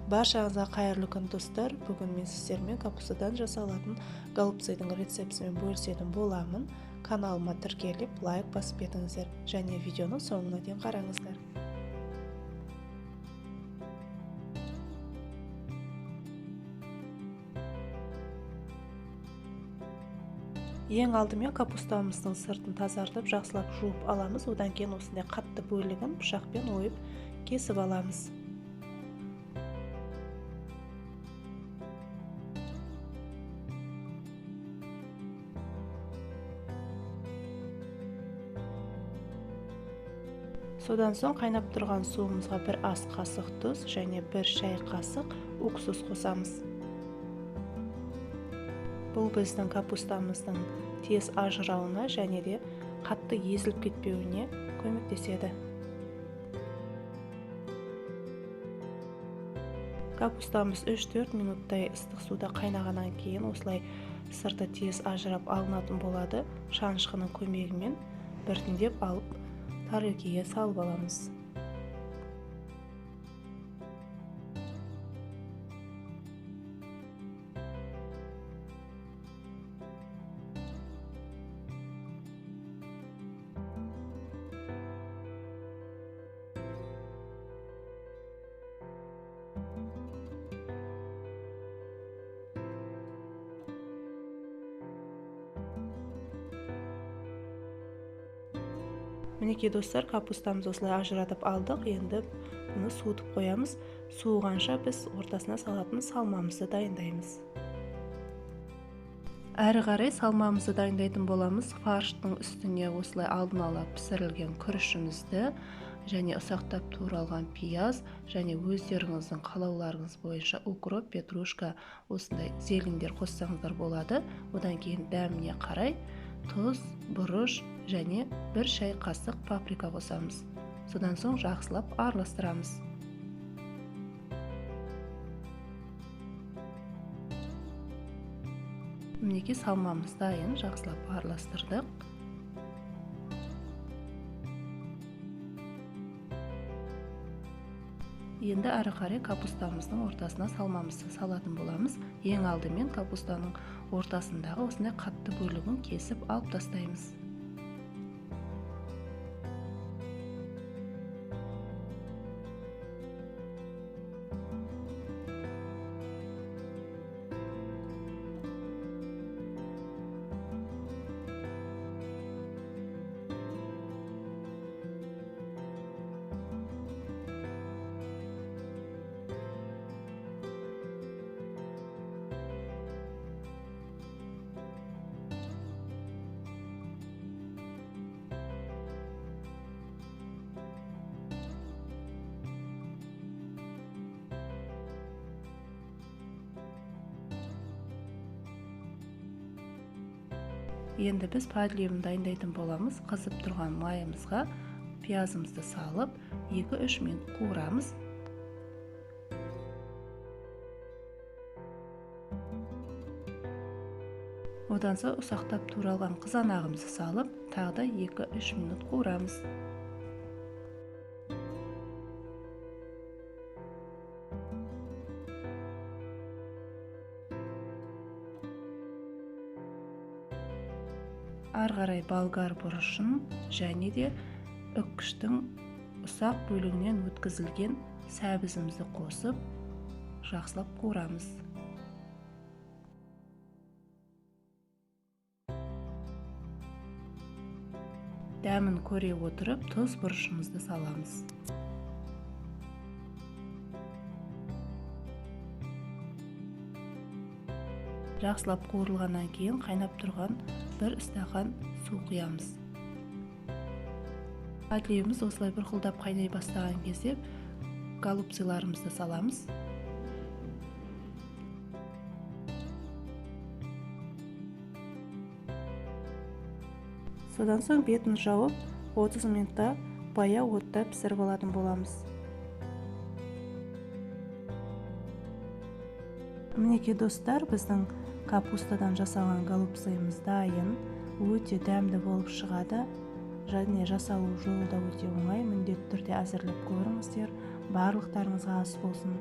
Баршаңызға қайырлы күн достар. Бүгін мен сіздермен капустадан жасалатын голубцайдың рецептісімен бөлісетін боламын. Каналыма тіркеліп, лайк басып кетіңіздер және видеоны соңына дейін қараңыздар. Ең алдымен капустамыздың сыртын тазартып, жақсылап жуып аламыз. Одан кейін осындай қатты бөлігін пышақпен ойып кесіп аламыз. Содан соң қайнап тұрған суымызға 1 ас қасық тұз және 1 шай қасық уксус қосамыз. Бұл біздің капустамыздың тез ажырауына және де қатты езіліп кетпеуіне көмектеседі. Капустамыз 3-4 минуттай ыстық суда қайнағаннан кейін осылай сырты тез ажырап алынатын болады. Шанышқының көмегімен біртіндеп алып тарелкеге салып аламыз. Мінекей достар, капустамыз осылай ажыратып алдық. Енді бұны суытып қоямыз. Суығанша біз ортасына салатын салмамызды дайындаймыз. Әрі қарай салмамызды дайындайтын боламыз. Фарштың үстіне осылай алдын ала пісірілген күрішімізді және ұсақтап туралған пияз және өздеріңіздің қалауларыңыз бойынша укроп, петрушка, осындай зелендер қоссаңыздар болады. Одан кейін дәміне қарай тұз, бұрыш және 1 шай қасық паприка қосамыз. Содан соң жақсылап араластырамыз. Мінекей салмамыз дайын, жақсылап араластырдық. Енді әрі қарай капустамыздың ортасына салмамызды салатын боламыз. Ең алдымен капустаның ортасындағы осындай қатты бөлігін кесіп алып тастаймыз. Енді біз подлевін дайындайтын боламыз. Қызып тұрған майымызға пиязымызды салып, 2-3 минут қуырамыз. Одан соң ұсақтап туралған қызанағымызды салып, тағы да 2-3 минут қуырамыз. Ары қарай болгар бұрышын және де үккіштің ұсақ бөлігінен өткізілген сәбізімізді қосып, жақсылап қуырамыз. Дәмін көре отырып, тұз бұрышымызды саламыз. Жақсылап қуырылғаннан кейін қайнап тұрған 1 стақан су құямыз. Подлевіміз осылай бұрқылдап қайнай бастаған кезде голубцайларымызды саламыз. Содан соң бетін жауып 30 минутта баяу отта пісіріп алатын боламыз. Мінекей достар, біздің капустадан жасалған голубцайымыз дайын. Өте дәмді болып шығады. және жасалу жолы да өте оңай. Міндетті түрде әзірлеп көріңіздер. Барлықтарыңызға ас болсын.